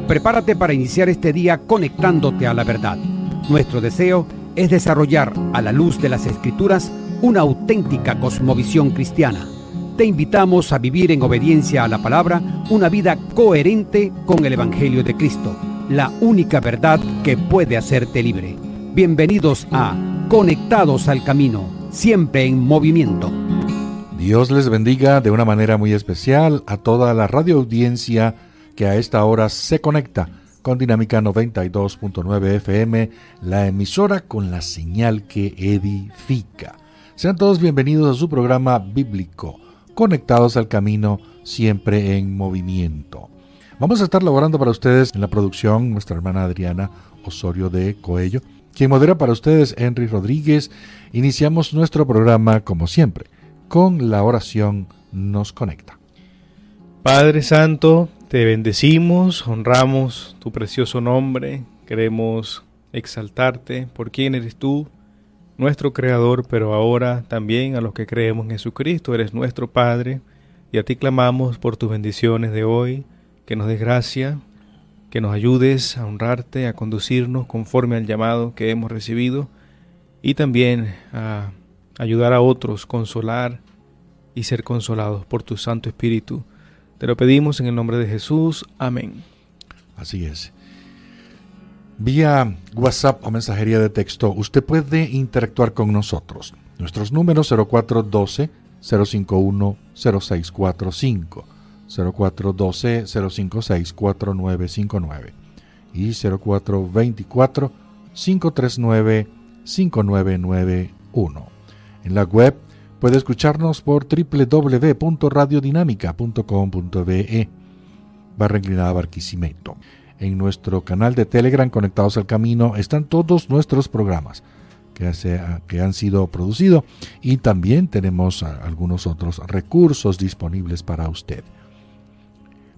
Prepárate para iniciar este día conectándote a la verdad. Nuestro deseo es desarrollar, a la luz de las Escrituras, una auténtica cosmovisión cristiana. Te invitamos a vivir en obediencia a la palabra una vida coherente con el Evangelio de Cristo, la única verdad que puede hacerte libre. Bienvenidos a Conectados al Camino, siempre en movimiento. Dios les bendiga de una manera muy especial a toda la radioaudiencia que a esta hora se conecta con Dinámica 92.9 FM, la emisora con la señal que edifica. Sean todos bienvenidos a su programa bíblico, Conectados al Camino, siempre en movimiento. Vamos a estar laborando para ustedes en la producción nuestra hermana Adriana Osorio de Coello, quien modera para ustedes Henry Rodríguez. Iniciamos nuestro programa, como siempre, con la oración Nos Conecta. Padre Santo, te bendecimos, honramos tu precioso nombre, queremos exaltarte por quién eres tú, nuestro Creador, pero ahora también a los que creemos en Jesucristo, eres nuestro Padre, y a ti clamamos por tus bendiciones de hoy, que nos des gracia, que nos ayudes a honrarte, a conducirnos conforme al llamado que hemos recibido, y también a ayudar a otros, consolar y ser consolados por tu Santo Espíritu. Te lo pedimos en el nombre de Jesús. Amén. Así es. Vía WhatsApp o mensajería de texto, usted puede interactuar con nosotros. Nuestros números 0412-051-0645, 0412-056-4959 y 0424-539-5991. En la web puede escucharnos por www.radiodinámica.com.be /Barquisimeto. En nuestro canal de Telegram, Conectados al Camino, están todos nuestros programas que han sido producidos, y también tenemos algunos otros recursos disponibles para usted.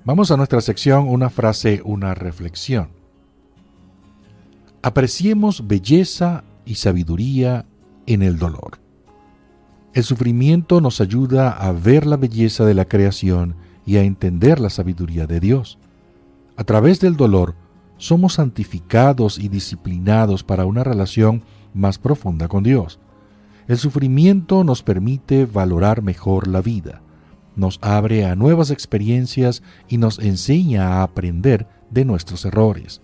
Vamos a nuestra sección Una frase, una reflexión. Apreciemos belleza y sabiduría en el dolor. El sufrimiento nos ayuda a ver la belleza de la creación y a entender la sabiduría de Dios. A través del dolor, somos santificados y disciplinados para una relación más profunda con Dios. El sufrimiento nos permite valorar mejor la vida, nos abre a nuevas experiencias y nos enseña a aprender de nuestros errores.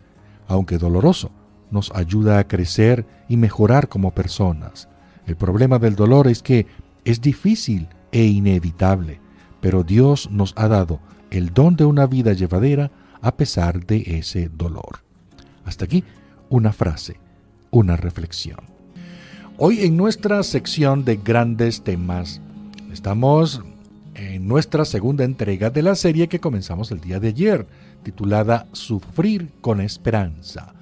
Aunque doloroso, nos ayuda a crecer y mejorar como personas. El problema del dolor es que es difícil e inevitable, pero Dios nos ha dado el don de una vida llevadera a pesar de ese dolor. Hasta aquí una frase, una reflexión. Hoy en nuestra sección de grandes temas, estamos en nuestra segunda entrega de la serie que comenzamos el día de ayer, titulada Sufrir con Esperanza.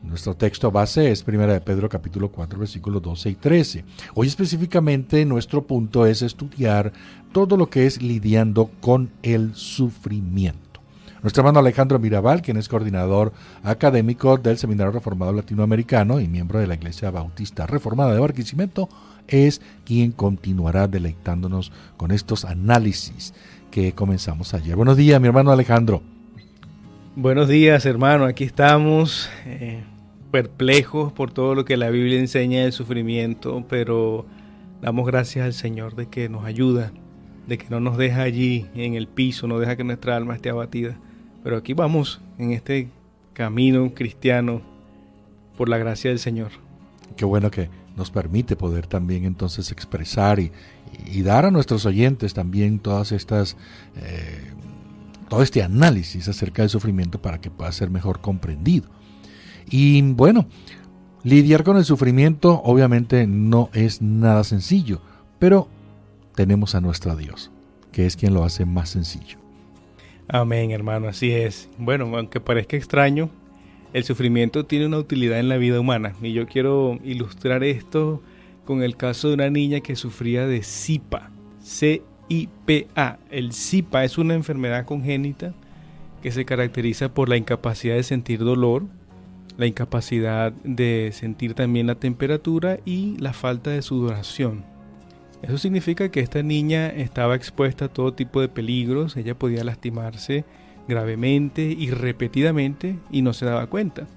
Nuestro texto base es 1 de Pedro capítulo 4 versículos 12 y 13. Hoy específicamente nuestro punto es estudiar todo lo que es lidiando con el sufrimiento. Nuestro hermano Alejandro Mirabal, quien es coordinador académico del Seminario Reformado Latinoamericano y miembro de la Iglesia Bautista Reformada de Barquisimeto, es quien continuará deleitándonos con estos análisis que comenzamos ayer. Buenos días, mi hermano Alejandro. Buenos días, hermano. Aquí estamos perplejos por todo lo que la Biblia enseña del sufrimiento, pero damos gracias al Señor de que nos ayuda, de que no nos deja allí en el piso, no deja que nuestra alma esté abatida. Pero aquí vamos en este camino cristiano por la gracia del Señor. Qué bueno que nos permite poder también entonces expresar y dar a nuestros oyentes también todas estas todo este análisis acerca del sufrimiento para que pueda ser mejor comprendido. Y bueno, lidiar con el sufrimiento obviamente no es nada sencillo, pero tenemos a nuestro Dios, que es quien lo hace más sencillo. Amén, hermano, así es. Bueno, aunque parezca extraño, el sufrimiento tiene una utilidad en la vida humana, y yo quiero ilustrar esto con el caso de una niña que sufría de SIPA, C-I-P-A. El SIPA es una enfermedad congénita que se caracteriza por la incapacidad de sentir dolor, la incapacidad de sentir también la temperatura y la falta de sudoración. Eso significa que esta niña estaba expuesta a todo tipo de peligros, ella podía lastimarse gravemente y repetidamente y no se daba cuenta.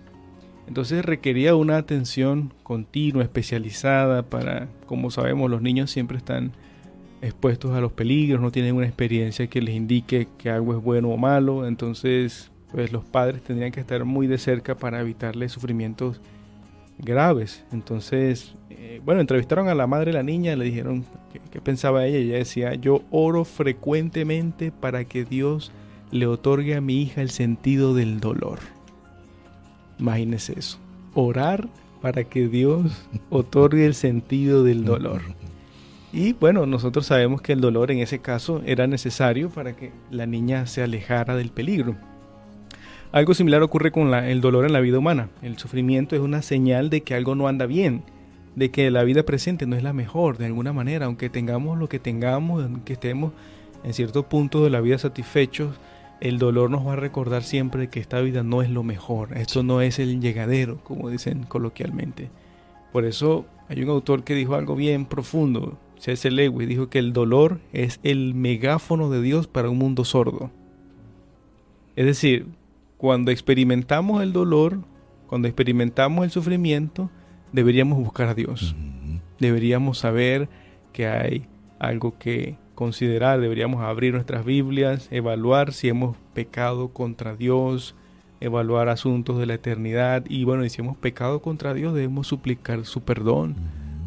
Entonces requería una atención continua, especializada para, como sabemos, los niños siempre están expuestos a los peligros, no tienen una experiencia que les indique que algo es bueno o malo. Entonces, pues los padres tendrían que estar muy de cerca para evitarle sufrimientos graves. Entonces, entrevistaron a la madre de la niña, le dijeron qué pensaba ella, y ella decía: yo oro frecuentemente para que Dios le otorgue a mi hija el sentido del dolor. Imagínense eso, orar para que Dios otorgue el sentido del dolor. Y bueno, nosotros sabemos que el dolor en ese caso era necesario para que la niña se alejara del peligro. Algo similar ocurre con el dolor en la vida humana. El sufrimiento es una señal de que algo no anda bien, de que la vida presente no es la mejor de alguna manera. Aunque tengamos lo que tengamos, aunque estemos en cierto punto de la vida satisfechos, el dolor nos va a recordar siempre que esta vida no es lo mejor. Esto no es el llegadero, como dicen coloquialmente. Por eso hay un autor que dijo algo bien profundo. C.S. Lewis dijo que el dolor es el megáfono de Dios para un mundo sordo. Es decir, cuando experimentamos el dolor, cuando experimentamos el sufrimiento, deberíamos buscar a Dios. Deberíamos saber que hay algo que considerar, deberíamos abrir nuestras Biblias, evaluar si hemos pecado contra Dios, evaluar asuntos de la eternidad. Y bueno, y si hemos pecado contra Dios, debemos suplicar su perdón.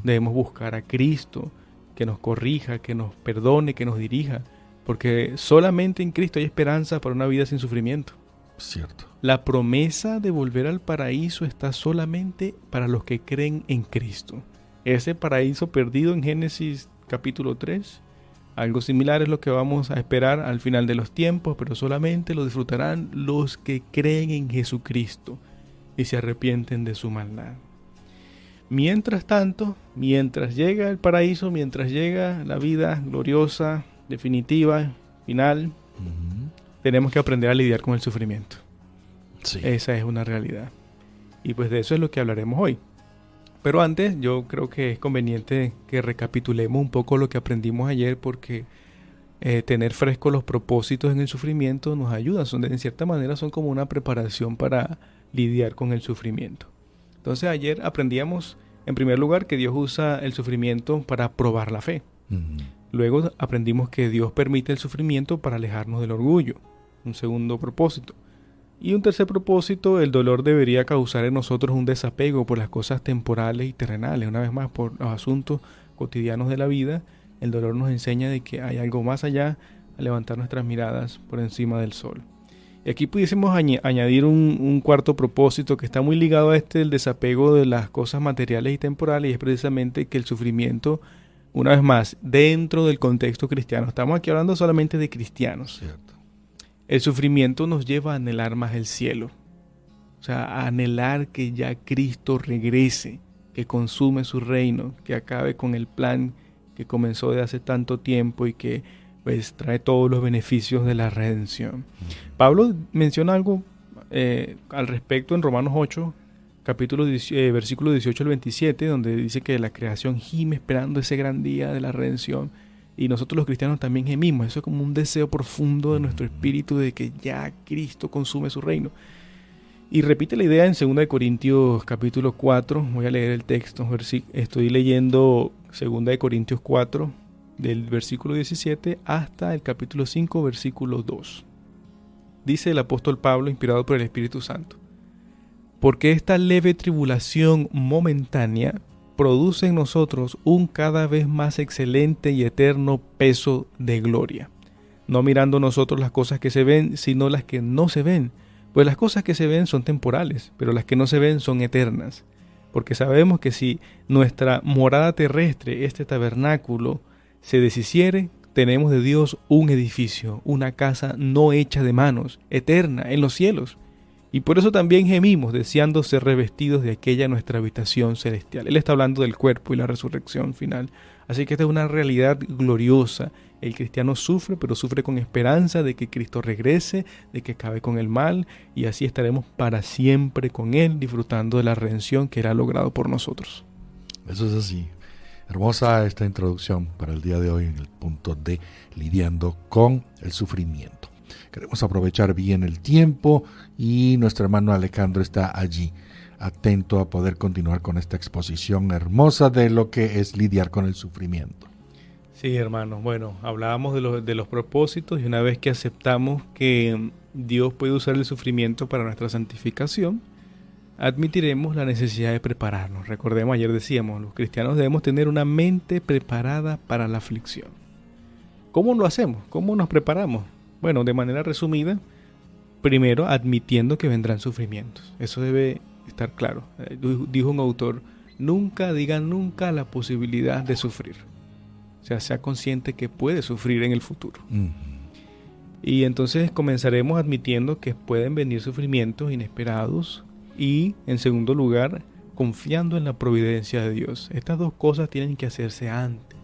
Debemos buscar a Cristo, que nos corrija, que nos perdone, que nos dirija. Porque solamente en Cristo hay esperanza para una vida sin sufrimiento. Cierto. La promesa de volver al paraíso está solamente para los que creen en Cristo. Ese paraíso perdido en Génesis capítulo 3, algo similar es lo que vamos a esperar al final de los tiempos, pero solamente lo disfrutarán los que creen en Jesucristo y se arrepienten de su maldad. Mientras tanto, mientras llega el paraíso, mientras llega la vida gloriosa, definitiva, final, tenemos que aprender a lidiar con el sufrimiento. Sí. Esa es una realidad. Y pues de eso es lo que hablaremos hoy. Pero antes, yo creo que es conveniente que recapitulemos un poco lo que aprendimos ayer, porque tener frescos los propósitos en el sufrimiento nos ayuda. En cierta manera son como una preparación para lidiar con el sufrimiento. Entonces ayer aprendíamos, en primer lugar, que Dios usa el sufrimiento para probar la fe. Luego aprendimos que Dios permite el sufrimiento para alejarnos del orgullo. Un segundo propósito. Y un tercer propósito: el dolor debería causar en nosotros un desapego por las cosas temporales y terrenales. Una vez más, por los asuntos cotidianos de la vida, el dolor nos enseña de que hay algo más allá, a levantar nuestras miradas por encima del sol. Y aquí pudiésemos añadir un cuarto propósito que está muy ligado a el desapego de las cosas materiales y temporales, y es precisamente que el sufrimiento, una vez más, dentro del contexto cristiano, estamos aquí hablando solamente de cristianos. Cierto. El sufrimiento nos lleva a anhelar más el cielo. O sea, a anhelar que ya Cristo regrese, que consume su reino, que acabe con el plan que comenzó de hace tanto tiempo y que pues trae todos los beneficios de la redención. Pablo menciona algo al respecto en Romanos 8, versículo 18 al 27, donde dice que la creación gime esperando ese gran día de la redención. Y nosotros los cristianos también gemimos. Eso es como un deseo profundo de nuestro espíritu de que ya Cristo consume su reino. Y repite la idea en 2 Corintios capítulo 4. Voy a leer el texto. Estoy leyendo 2 Corintios 4 del versículo 17 hasta el capítulo 5, versículo 2. Dice el apóstol Pablo, inspirado por el Espíritu Santo: porque esta leve tribulación momentánea produce en nosotros un cada vez más excelente y eterno peso de gloria, no mirando nosotros las cosas que se ven, sino las que no se ven, pues las cosas que se ven son temporales, pero las que no se ven son eternas, porque sabemos que si nuestra morada terrestre, este tabernáculo, se deshiciere, tenemos de Dios un edificio, una casa no hecha de manos, eterna en los cielos. Y por eso también gemimos, deseando ser revestidos de aquella nuestra habitación celestial. Él está hablando del cuerpo y la resurrección final. Así que esta es una realidad gloriosa. El cristiano sufre, pero sufre con esperanza de que Cristo regrese, de que acabe con el mal, y así estaremos para siempre con Él, disfrutando de la redención que Él ha logrado por nosotros. Eso es así. Hermosa esta introducción para el día de hoy en el punto de lidiando con el sufrimiento. Queremos aprovechar bien el tiempo y nuestro hermano Alejandro está allí, atento a poder continuar con esta exposición hermosa de lo que es lidiar con el sufrimiento. Sí, hermano. Bueno, hablábamos de los propósitos y una vez que aceptamos que Dios puede usar el sufrimiento para nuestra santificación, admitiremos la necesidad de prepararnos. Recordemos, ayer decíamos, los cristianos debemos tener una mente preparada para la aflicción. ¿Cómo lo hacemos? ¿Cómo nos preparamos? Bueno, de manera resumida, primero admitiendo que vendrán sufrimientos. Eso debe estar claro. Dijo un autor, nunca diga nunca la posibilidad de sufrir. O sea consciente que puede sufrir en el futuro. Y entonces comenzaremos admitiendo que pueden venir sufrimientos inesperados y, en segundo lugar, confiando en la providencia de Dios. Estas dos cosas tienen que hacerse antes.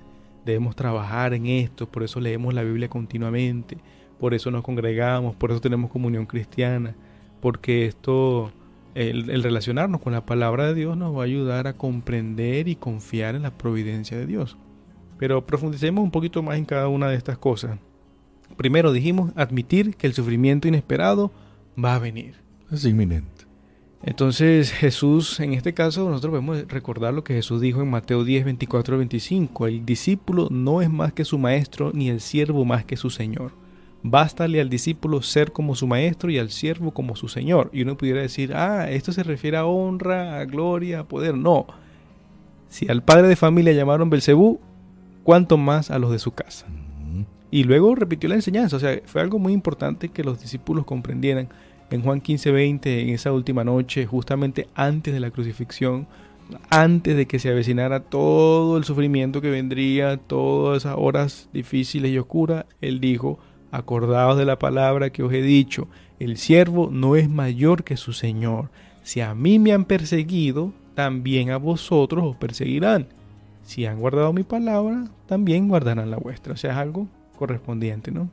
Debemos trabajar en esto, por eso leemos la Biblia continuamente, por eso nos congregamos, por eso tenemos comunión cristiana, porque esto, el relacionarnos con la palabra de Dios nos va a ayudar a comprender y confiar en la providencia de Dios. Pero profundicemos un poquito más en cada una de estas cosas. Primero dijimos admitir que el sufrimiento inesperado va a venir. Es inminente. Entonces Jesús, en este caso, nosotros podemos recordar lo que Jesús dijo en Mateo 10, 24, 25. El discípulo no es más que su maestro, ni el siervo más que su señor. Bástale al discípulo ser como su maestro y al siervo como su señor. Y uno pudiera decir, esto se refiere a honra, a gloria, a poder. No. Si al padre de familia llamaron Belcebú, cuánto más a los de su casa. Y luego repitió la enseñanza. O sea, fue algo muy importante que los discípulos comprendieran. En Juan 15, 20, en esa última noche, justamente antes de la crucifixión, antes de que se avecinara todo el sufrimiento que vendría, todas esas horas difíciles y oscuras, Él dijo, acordaos de la palabra que os he dicho, el siervo no es mayor que su señor. Si a mí me han perseguido, también a vosotros os perseguirán. Si han guardado mi palabra, también guardarán la vuestra. O sea, es algo correspondiente, ¿no?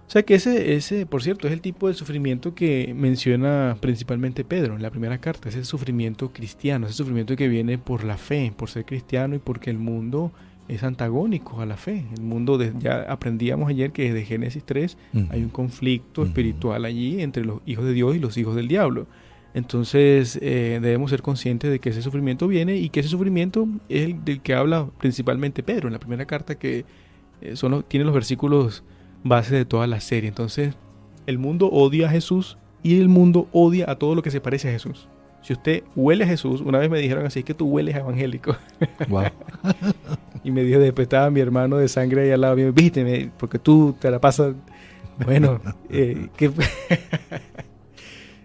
O sea que ese, por cierto, es el tipo de sufrimiento que menciona principalmente Pedro en la primera carta. Ese sufrimiento cristiano, ese sufrimiento que viene por la fe, por ser cristiano y porque el mundo es antagónico a la fe. El mundo, ya aprendíamos ayer que desde Génesis 3 hay un conflicto espiritual allí entre los hijos de Dios y los hijos del diablo. Entonces debemos ser conscientes de que ese sufrimiento viene y que ese sufrimiento es el del que habla principalmente Pedro en la primera carta, que tiene los versículos base de toda la serie. Entonces el mundo odia a Jesús y el mundo odia a todo lo que se parece a Jesús. Si usted huele a Jesús, una vez me dijeron así, es que tú hueles a evangélico. Wow. Y me dijo, después estaba mi hermano de sangre ahí al lado mío, viste, porque tú te la pasas. Bueno,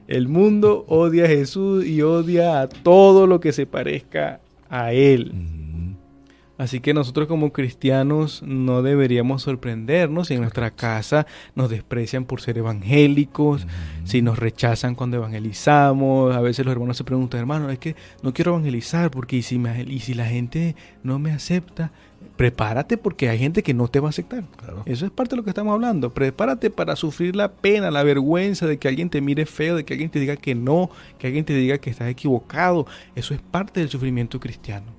el mundo odia a Jesús y odia a todo lo que se parezca a Él. Así que nosotros como cristianos no deberíamos sorprendernos si en nuestra casa nos desprecian por ser evangélicos, si nos rechazan cuando evangelizamos. A veces los hermanos se preguntan, hermano, es que no quiero evangelizar porque y si la gente no me acepta, prepárate porque hay gente que no te va a aceptar. Claro. Eso es parte de lo que estamos hablando. Prepárate para sufrir la pena, la vergüenza de que alguien te mire feo, de que alguien te diga que no, que alguien te diga que estás equivocado. Eso es parte del sufrimiento cristiano.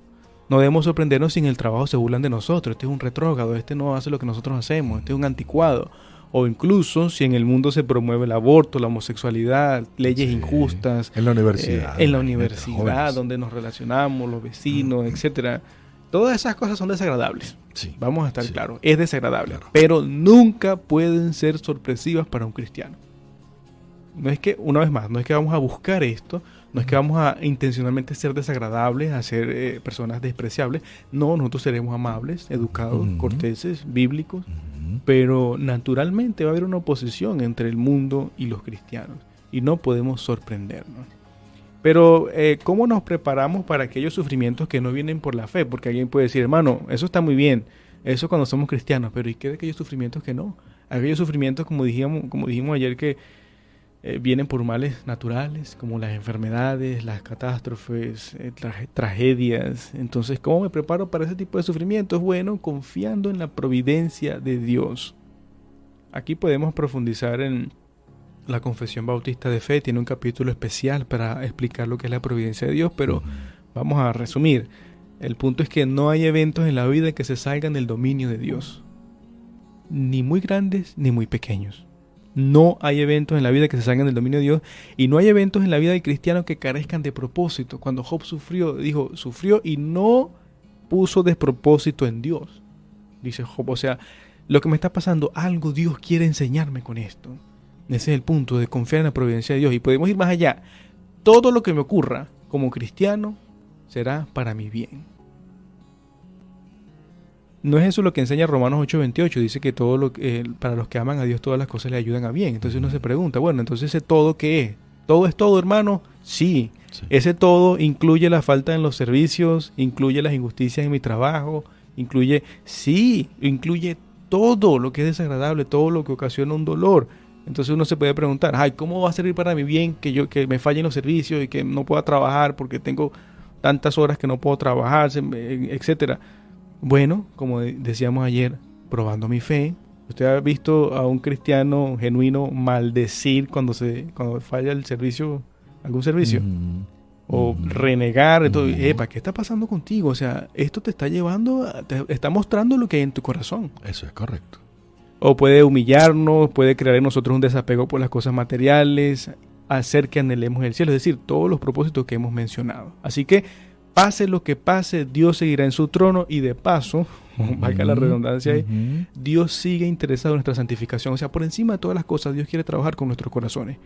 No debemos sorprendernos si en el trabajo se burlan de nosotros. Este es un retrógrado, este no hace lo que nosotros hacemos, este es un anticuado. O incluso si en el mundo se promueve el aborto, la homosexualidad, leyes injustas. En la universidad. Donde nos relacionamos, los vecinos, etcétera. Todas esas cosas son desagradables. Sí. Vamos a estar claros, es desagradable. Claro. Pero nunca pueden ser sorpresivas para un cristiano. No es que, una vez más, no es que vamos a buscar esto, no es que vamos a intencionalmente ser desagradables, a ser personas despreciables. No, nosotros seremos amables, educados, corteses, bíblicos, pero naturalmente va a haber una oposición entre el mundo y los cristianos y no podemos sorprendernos. Pero ¿cómo nos preparamos para aquellos sufrimientos que no vienen por la fe? Porque alguien puede decir, hermano, eso está muy bien, eso cuando somos cristianos, pero ¿y qué de aquellos sufrimientos que no? Aquellos sufrimientos, como dijimos ayer, que vienen por males naturales, como las enfermedades, las catástrofes, tragedias. Entonces, ¿cómo me preparo para ese tipo de sufrimientos? Bueno, confiando en la providencia de Dios. Aquí podemos profundizar en la Confesión Bautista de Fe. Tiene un capítulo especial para explicar lo que es la providencia de Dios, pero vamos a resumir. El punto es que no hay eventos en la vida que se salgan del dominio de Dios, ni muy grandes ni muy pequeños. No hay eventos en la vida que se salgan del dominio de Dios, y no hay eventos en la vida del cristiano que carezcan de propósito. Cuando Job sufrió y no puso despropósito en Dios. Dice Job, o sea, lo que me está pasando, algo Dios quiere enseñarme con esto. Ese es el punto, de confiar en la providencia de Dios. Y podemos ir más allá. Todo lo que me ocurra como cristiano será para mi bien. No es eso lo que enseña Romanos 8:28. Dice que para los que aman a Dios todas las cosas le ayudan a bien. Entonces uno se pregunta, bueno, entonces ese todo, ¿qué es? ¿Todo es todo, hermano? Sí. Ese todo incluye la falta en los servicios, incluye las injusticias en mi trabajo, incluye todo lo que es desagradable, todo lo que ocasiona un dolor. Entonces uno se puede preguntar, ¿cómo va a servir para mi bien que me fallen los servicios y que no pueda trabajar porque tengo tantas horas que no puedo trabajar, etcétera? Bueno, como decíamos ayer, probando mi fe. ¿Usted ha visto a un cristiano genuino maldecir cuando falla el servicio, algún servicio? O renegar, ¿qué está pasando contigo? O sea, esto te está te está mostrando lo que hay en tu corazón. Eso es correcto. O puede humillarnos, puede crear en nosotros un desapego por las cosas materiales, hacer que anhelemos el cielo, es decir, todos los propósitos que hemos mencionado. Así que, pase lo que pase, Dios seguirá en su trono, y de paso, valga la redundancia ahí, Dios sigue interesado en nuestra santificación. O sea, por encima de todas las cosas, Dios quiere trabajar con nuestros corazones.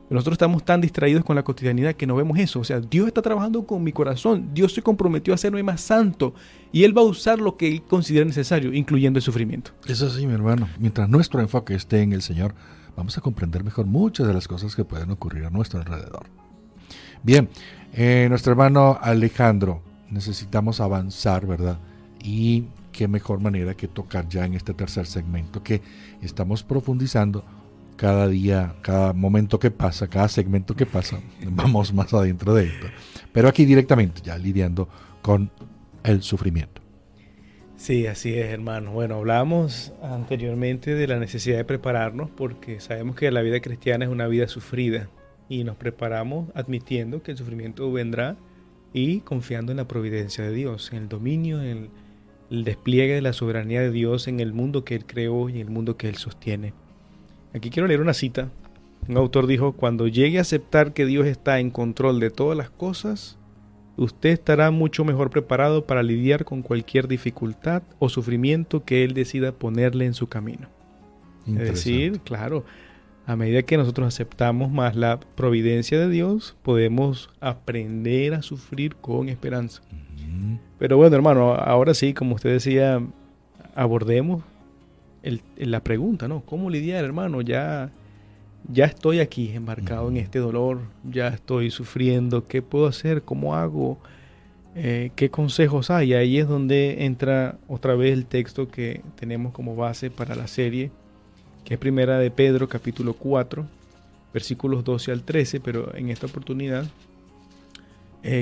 Nosotros estamos tan distraídos con la cotidianidad que no vemos eso. O sea, Dios está trabajando con mi corazón. Dios se comprometió a hacerme más santo. Y Él va a usar lo que Él considera necesario, incluyendo el sufrimiento. Eso sí, mi hermano. Mientras nuestro enfoque esté en el Señor, vamos a comprender mejor muchas de las cosas que pueden ocurrir a nuestro alrededor. Bien, nuestro hermano Alejandro, necesitamos avanzar, ¿verdad? Y qué mejor manera que tocar ya en este tercer segmento que estamos profundizando. Cada día, cada momento que pasa, cada segmento que pasa, vamos más adentro de esto. Pero aquí directamente, ya lidiando con el sufrimiento. Sí, así es, hermano. Bueno, hablamos anteriormente de la necesidad de prepararnos, porque sabemos que la vida cristiana es una vida sufrida, y nos preparamos admitiendo que el sufrimiento vendrá y confiando en la providencia de Dios, en el dominio, en el despliegue de la soberanía de Dios en el mundo que Él creó y en el mundo que Él sostiene. Aquí quiero leer una cita. Un autor dijo: cuando llegue a aceptar que Dios está en control de todas las cosas, usted estará mucho mejor preparado para lidiar con cualquier dificultad o sufrimiento que Él decida ponerle en su camino. Es decir, claro, a medida que nosotros aceptamos más la providencia de Dios, podemos aprender a sufrir con esperanza. Pero bueno, hermano, ahora sí, como usted decía, abordemos la pregunta, ¿no? ¿Cómo lidiar, hermano? Ya estoy aquí embarcado en este dolor, ya estoy sufriendo. ¿Qué puedo hacer? ¿Cómo hago? ¿Qué consejos hay? Ahí es donde entra otra vez el texto que tenemos como base para la serie, que es Primera de Pedro, capítulo 4, versículos 12 al 13, pero en esta oportunidad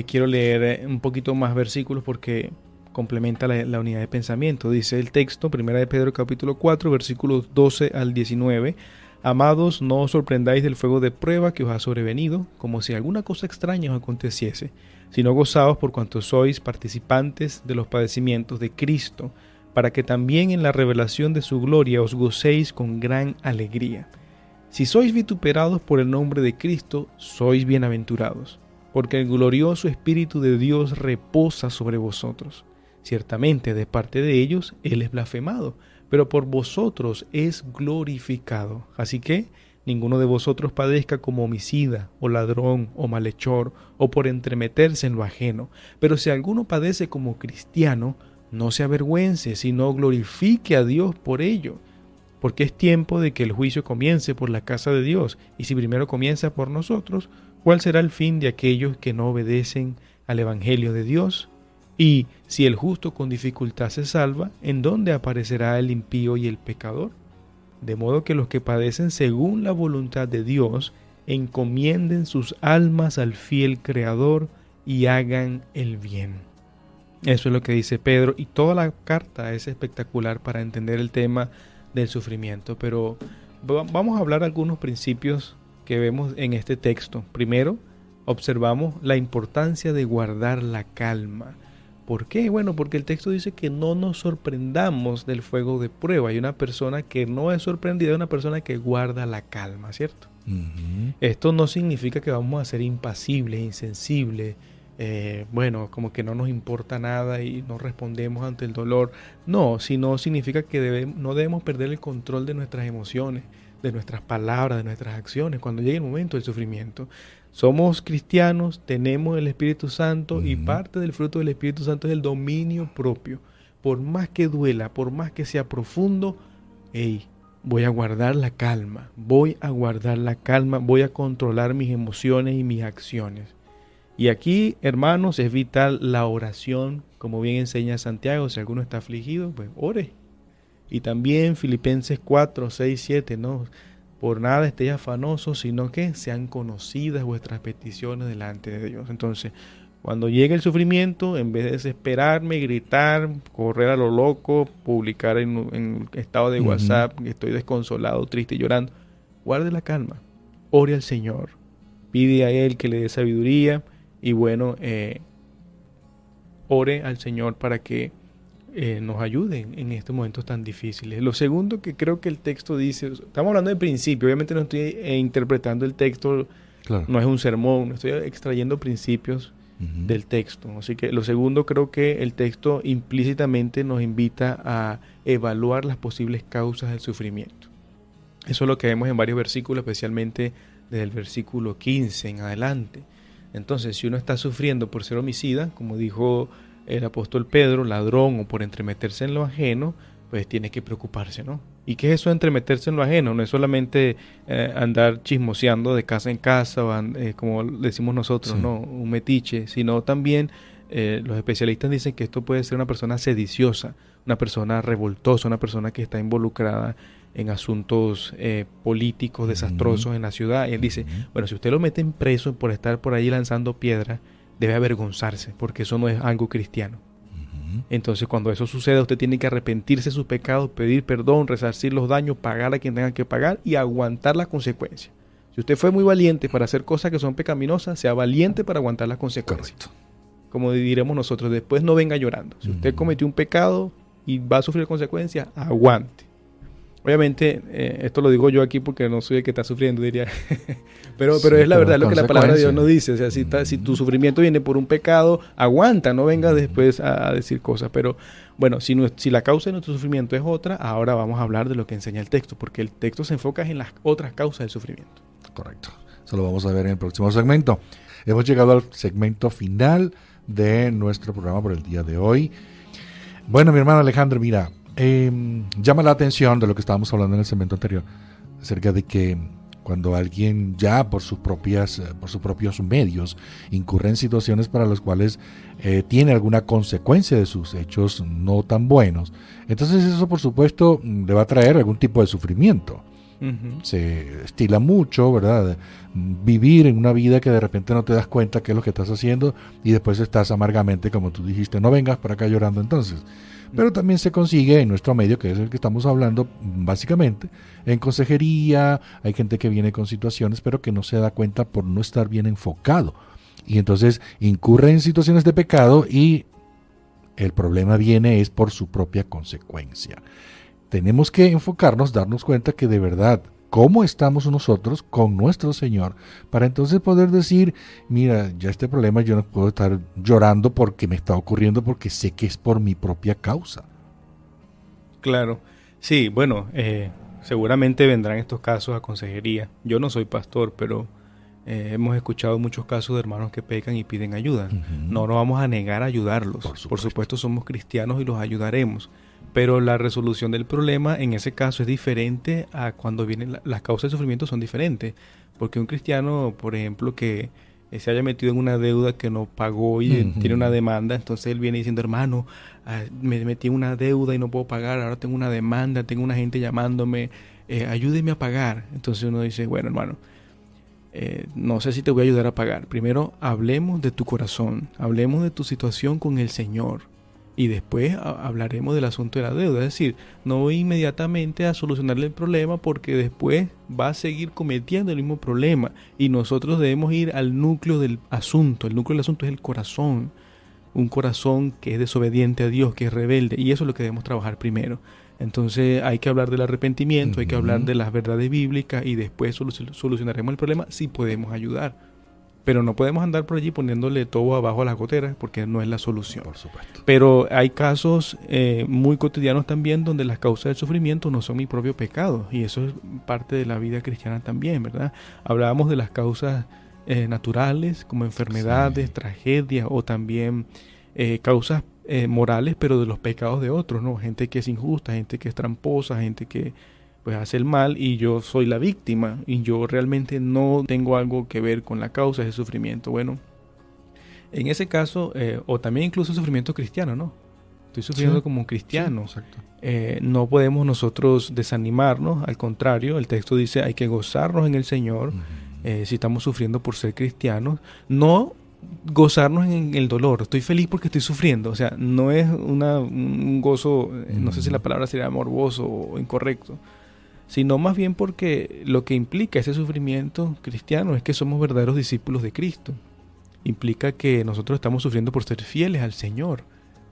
quiero leer un poquito más versículos porque complementa la unidad de pensamiento. Dice el texto, Primera de Pedro capítulo 4, versículos 12 al 19. Amados, no os sorprendáis del fuego de prueba que os ha sobrevenido, como si alguna cosa extraña os aconteciese, sino gozaos por cuanto sois participantes de los padecimientos de Cristo, para que también en la revelación de su gloria os gocéis con gran alegría. Si sois vituperados por el nombre de Cristo, sois bienaventurados, porque el glorioso Espíritu de Dios reposa sobre vosotros. Ciertamente de parte de ellos Él es blasfemado, pero por vosotros es glorificado. Así que ninguno de vosotros padezca como homicida, o ladrón, o malhechor, o por entremeterse en lo ajeno. Pero si alguno padece como cristiano, no se avergüence, sino glorifique a Dios por ello. Porque es tiempo de que el juicio comience por la casa de Dios, y si primero comienza por nosotros, ¿cuál será el fin de aquellos que no obedecen al Evangelio de Dios? Y si el justo con dificultad se salva, ¿en dónde aparecerá el impío y el pecador? De modo que los que padecen según la voluntad de Dios, encomienden sus almas al fiel Creador y hagan el bien. Eso es lo que dice Pedro, y toda la carta es espectacular para entender el tema del sufrimiento. Pero vamos a hablar de algunos principios que vemos en este texto. Primero, observamos la importancia de guardar la calma. ¿Por qué? Bueno, porque el texto dice que no nos sorprendamos del fuego de prueba. Hay una persona que no es sorprendida, es una persona que guarda la calma, ¿cierto? Ujú. Esto no significa que vamos a ser impasibles, insensibles, bueno, como que no nos importa nada y no respondemos ante el dolor. No, sino significa que no debemos perder el control de nuestras emociones, de nuestras palabras, de nuestras acciones, cuando llegue el momento del sufrimiento. Somos cristianos, tenemos el Espíritu Santo y parte del fruto del Espíritu Santo es el dominio propio. Por más que duela, por más que sea profundo, voy a guardar la calma, voy a controlar mis emociones y mis acciones. Y aquí, hermanos, es vital la oración, como bien enseña Santiago. Si alguno está afligido, pues ore. Y también Filipenses 4, 6, 7, ¿no? Por nada estéis afanosos, sino que sean conocidas vuestras peticiones delante de Dios. Entonces, cuando llegue el sufrimiento, en vez de desesperarme, gritar, correr a lo loco, publicar en estado de WhatsApp, que estoy desconsolado, triste, llorando, guarde la calma, ore al Señor, pide a Él que le dé sabiduría y bueno, ore al Señor para que nos ayude en estos momentos tan difíciles. Lo segundo que creo que el texto dice, estamos hablando de principio, obviamente no estoy interpretando el texto, claro. No es un sermón, estoy extrayendo principios del texto. Así que lo segundo, creo que el texto implícitamente nos invita a evaluar las posibles causas del sufrimiento. Eso es lo que vemos en varios versículos, especialmente desde el versículo 15 en adelante. Entonces, si uno está sufriendo por ser homicida, como dijo el apóstol Pedro, ladrón o por entremeterse en lo ajeno, pues tiene que preocuparse, ¿no? ¿Y qué es eso de entremeterse en lo ajeno? No es solamente andar chismoseando de casa en casa, o como decimos nosotros, sí, ¿no? Un metiche, sino también los especialistas dicen que esto puede ser una persona sediciosa, una persona revoltosa, una persona que está involucrada en asuntos políticos desastrosos en la ciudad. Y él dice, bueno, si usted lo meten preso por estar por ahí lanzando piedras, debe avergonzarse, porque eso no es algo cristiano. Entonces, cuando eso suceda, usted tiene que arrepentirse de sus pecados, pedir perdón, resarcir los daños, pagar a quien tenga que pagar y aguantar las consecuencias. Si usted fue muy valiente para hacer cosas que son pecaminosas, sea valiente para aguantar las consecuencias. Correcto. Como diremos nosotros, después no venga llorando. Si usted cometió un pecado y va a sufrir consecuencias, aguante. Obviamente, esto lo digo yo aquí porque no soy el que está sufriendo, diría. pero sí, es la verdad, lo que la palabra de Dios nos dice. O sea, si tu sufrimiento viene por un pecado, aguanta, no venga después a decir cosas. Pero bueno, si la causa de nuestro sufrimiento es otra, ahora vamos a hablar de lo que enseña el texto, porque el texto se enfoca en las otras causas del sufrimiento. Correcto. Eso lo vamos a ver en el próximo segmento. Hemos llegado al segmento final de nuestro programa por el día de hoy. Bueno, mi hermano Alejandro, mira, llama la atención de lo que estábamos hablando en el segmento anterior, acerca de que cuando alguien ya por sus propios medios incurre en situaciones para las cuales tiene alguna consecuencia de sus hechos no tan buenos, entonces eso por supuesto le va a traer algún tipo de sufrimiento. Se estila mucho, ¿verdad? Vivir en una vida que de repente no te das cuenta qué es lo que estás haciendo y después estás amargamente, como tú dijiste, no vengas para acá llorando entonces. Pero también se consigue en nuestro medio, que es el que estamos hablando básicamente, en consejería. Hay gente que viene con situaciones pero que no se da cuenta por no estar bien enfocado y entonces incurre en situaciones de pecado y el problema viene es por su propia consecuencia. Tenemos que enfocarnos, darnos cuenta que de verdad, cómo estamos nosotros con nuestro Señor, para entonces poder decir, mira, ya este problema yo no puedo estar llorando porque me está ocurriendo, porque sé que es por mi propia causa. Claro, sí, bueno, seguramente vendrán estos casos a consejería. Yo no soy pastor, pero hemos escuchado muchos casos de hermanos que pecan y piden ayuda. No nos vamos a negar a ayudarlos. Por supuesto somos cristianos y los ayudaremos. Pero la resolución del problema en ese caso es diferente a cuando vienen las causas de sufrimiento son diferentes. Porque un cristiano, por ejemplo, que se haya metido en una deuda que no pagó y tiene una demanda, entonces él viene diciendo, hermano, me metí en una deuda y no puedo pagar, ahora tengo una demanda, tengo una gente llamándome, ayúdeme a pagar. Entonces uno dice, bueno, hermano, no sé si te voy a ayudar a pagar. Primero hablemos de tu corazón, hablemos de tu situación con el Señor. Y después hablaremos del asunto de la deuda. Es decir, no voy inmediatamente a solucionarle el problema porque después va a seguir cometiendo el mismo problema. Y nosotros debemos ir al núcleo del asunto. El núcleo del asunto es el corazón. un corazón que es desobediente a Dios, que es rebelde, y eso es lo que debemos trabajar primero. Entonces hay que hablar del arrepentimiento, hay que hablar de las verdades bíblicas y después solucionaremos el problema si podemos ayudar. Pero no podemos andar por allí poniéndole todo abajo a las goteras porque no es la solución. Por supuesto. Pero hay casos muy cotidianos también donde las causas del sufrimiento no son mi propio pecado, y eso es parte de la vida cristiana también, ¿verdad? Hablábamos de las causas naturales como enfermedades, tragedias, o también causas morales, pero de los pecados de otros, ¿no? Gente que es injusta, gente que es tramposa, gente que pues hace el mal y yo soy la víctima y yo realmente no tengo algo que ver con la causa de ese sufrimiento. Bueno, en ese caso, o también incluso el sufrimiento cristiano, ¿no? Estoy sufriendo como un cristiano. Sí, exacto. No podemos nosotros desanimarnos, al contrario, el texto dice hay que gozarnos en el Señor si estamos sufriendo por ser cristianos, no gozarnos en el dolor. Estoy feliz porque estoy sufriendo, o sea, no es un gozo, no sé si la palabra sería morboso o incorrecto, sino más bien porque lo que implica ese sufrimiento cristiano es que somos verdaderos discípulos de Cristo. Implica que nosotros estamos sufriendo por ser fieles al Señor.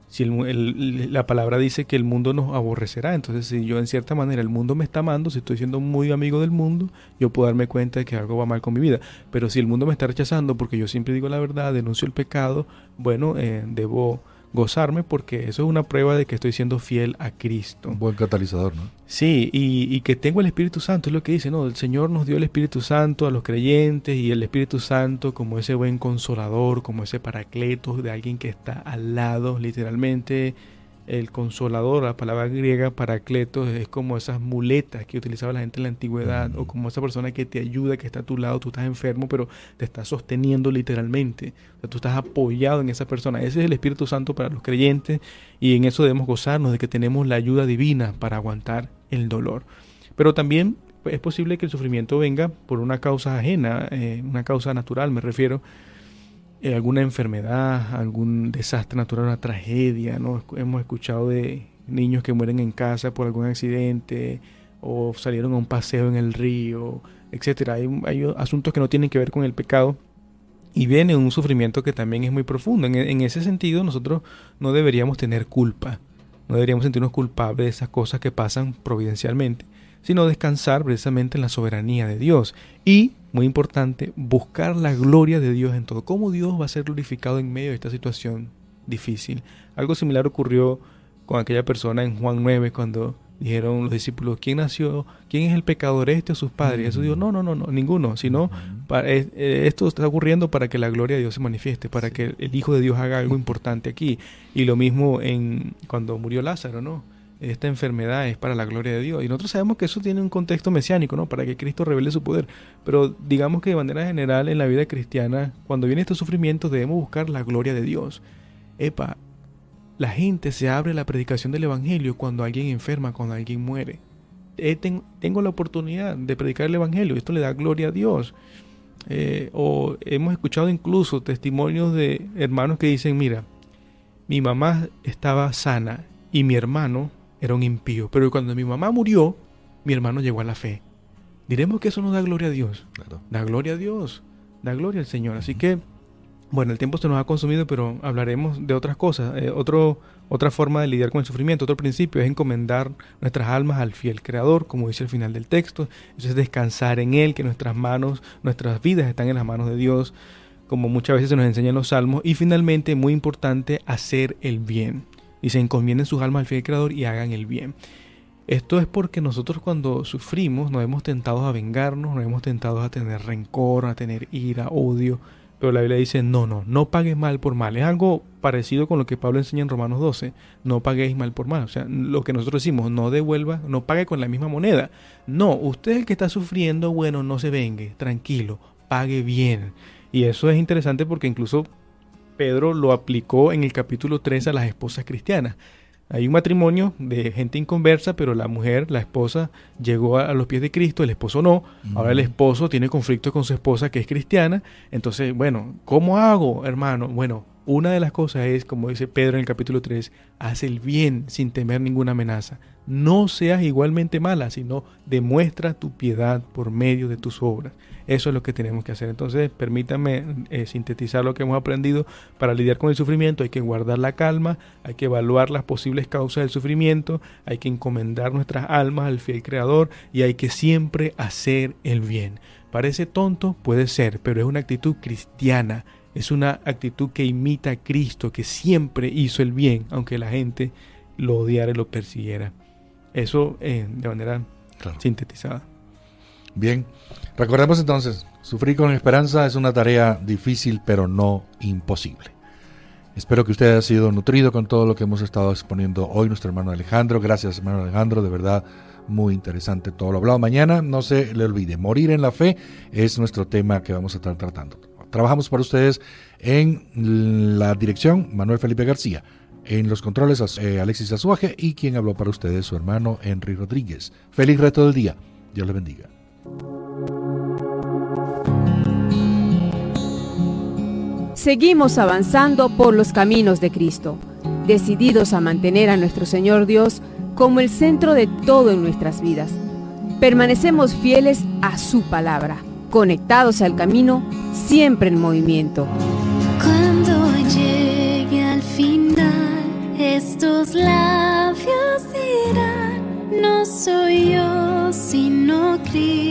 Si la palabra dice que el mundo nos aborrecerá, entonces si yo en cierta manera el mundo me está amando, si estoy siendo muy amigo del mundo, yo puedo darme cuenta de que algo va mal con mi vida. Pero si el mundo me está rechazando porque yo siempre digo la verdad, denuncio el pecado, bueno, debo gozarme porque eso es una prueba de que estoy siendo fiel a Cristo. Un buen catalizador, ¿no? Sí, y que tengo el Espíritu Santo, es lo que dice, ¿no? El Señor nos dio el Espíritu Santo a los creyentes, y el Espíritu Santo como ese buen consolador, como ese paracletos de alguien que está al lado, literalmente. El consolador, la palabra griega paracletos, es como esas muletas que utilizaba la gente en la antigüedad, o como esa persona que te ayuda, que está a tu lado, tú estás enfermo, pero te está sosteniendo literalmente. O sea, tú estás apoyado en esa persona. Ese es el Espíritu Santo para los creyentes, y en eso debemos gozarnos de que tenemos la ayuda divina para aguantar el dolor. Pero también es posible que el sufrimiento venga por una causa ajena, una causa natural, me refiero. Alguna enfermedad, algún desastre natural, una tragedia, ¿no? Hemos escuchado de niños que mueren en casa por algún accidente, o salieron a un paseo en el río, etcétera. Hay asuntos que no tienen que ver con el pecado, y viene un sufrimiento que también es muy profundo. En ese sentido, nosotros no deberíamos tener culpa, no deberíamos sentirnos culpables de esas cosas que pasan providencialmente, sino descansar precisamente en la soberanía de Dios. Y, muy importante, buscar la gloria de Dios en todo. ¿Cómo Dios va a ser glorificado en medio de esta situación difícil? Algo similar ocurrió con aquella persona en Juan 9, cuando dijeron los discípulos, ¿quién nació? ¿Quién es el pecador, este o sus padres? Y Jesús dijo, no, ninguno, sino esto está ocurriendo para que la gloria de Dios se manifieste, para que el Hijo de Dios haga algo importante aquí. Y lo mismo cuando murió Lázaro, ¿no? Esta enfermedad es para la gloria de Dios. Y nosotros sabemos que eso tiene un contexto mesiánico, ¿no? Para que Cristo revele su poder. Pero digamos que de manera general en la vida cristiana, cuando viene este sufrimiento, debemos buscar la gloria de Dios. La gente se abre a la predicación del Evangelio cuando alguien enferma, cuando alguien muere. Tengo la oportunidad de predicar el Evangelio. Esto le da gloria a Dios. O hemos escuchado incluso testimonios de hermanos que dicen, mira, mi mamá estaba sana y mi hermano era un impío, pero cuando mi mamá murió, mi hermano llegó a la fe. Diremos que eso no da gloria a Dios. Claro. Da gloria a Dios, da gloria al Señor. Así que, bueno, el tiempo se nos ha consumido, pero hablaremos de otras cosas. Otra forma de lidiar con el sufrimiento, otro principio, es encomendar nuestras almas al fiel Creador, como dice al final del texto. Eso es descansar en Él, que nuestras vidas están en las manos de Dios, como muchas veces se nos enseña en los Salmos. Y finalmente, muy importante, hacer el bien. Y se encomienden sus almas al fiel Creador y hagan el bien. Esto es porque nosotros cuando sufrimos nos hemos tentado a vengarnos, nos hemos tentado a tener rencor, a tener ira, odio. Pero la Biblia dice, no pagues mal por mal. Es algo parecido con lo que Pablo enseña en Romanos 12. No paguéis mal por mal. O sea, lo que nosotros decimos, no devuelva, no pague con la misma moneda. No, usted es el que está sufriendo, bueno, no se vengue, tranquilo, pague bien. Y eso es interesante porque incluso Pedro lo aplicó en el capítulo 3 a las esposas cristianas. Hay un matrimonio de gente inconversa, pero la mujer, la esposa, llegó a los pies de Cristo, el esposo no. Ahora el esposo tiene conflicto con su esposa que es cristiana. Entonces, bueno, ¿cómo hago, hermano? Bueno, Una de las cosas es, como dice Pedro en el capítulo 3, haz el bien sin temer ninguna amenaza. No seas igualmente mala, sino demuestra tu piedad por medio de tus obras. Eso es lo que tenemos que hacer. Entonces, permítanme sintetizar lo que hemos aprendido. Para lidiar con el sufrimiento hay que guardar la calma, hay que evaluar las posibles causas del sufrimiento, hay que encomendar nuestras almas al fiel Creador y hay que siempre hacer el bien. Parece tonto, puede ser, pero es una actitud cristiana. Es una actitud que imita a Cristo, que siempre hizo el bien, aunque la gente lo odiara y lo persiguiera. Eso de manera sintetizada. Bien, recordemos entonces, sufrir con esperanza es una tarea difícil, pero no imposible. Espero que usted haya sido nutrido con todo lo que hemos estado exponiendo hoy, nuestro hermano Alejandro. Gracias, hermano Alejandro, de verdad, muy interesante todo lo hablado. Mañana, no se le olvide, morir en la fe es nuestro tema que vamos a estar tratando. Trabajamos para ustedes en la dirección Manuel Felipe García, en los controles Alexis Azuaje y quien habló para ustedes su hermano Henry Rodríguez. Feliz resto del día. Dios les bendiga. Seguimos avanzando por los caminos de Cristo, decididos a mantener a nuestro Señor Dios como el centro de todo en nuestras vidas. Permanecemos fieles a su palabra, conectados al camino, siempre en movimiento. Cuando llegue al final, estos labios dirán, no soy yo, sino Cristo.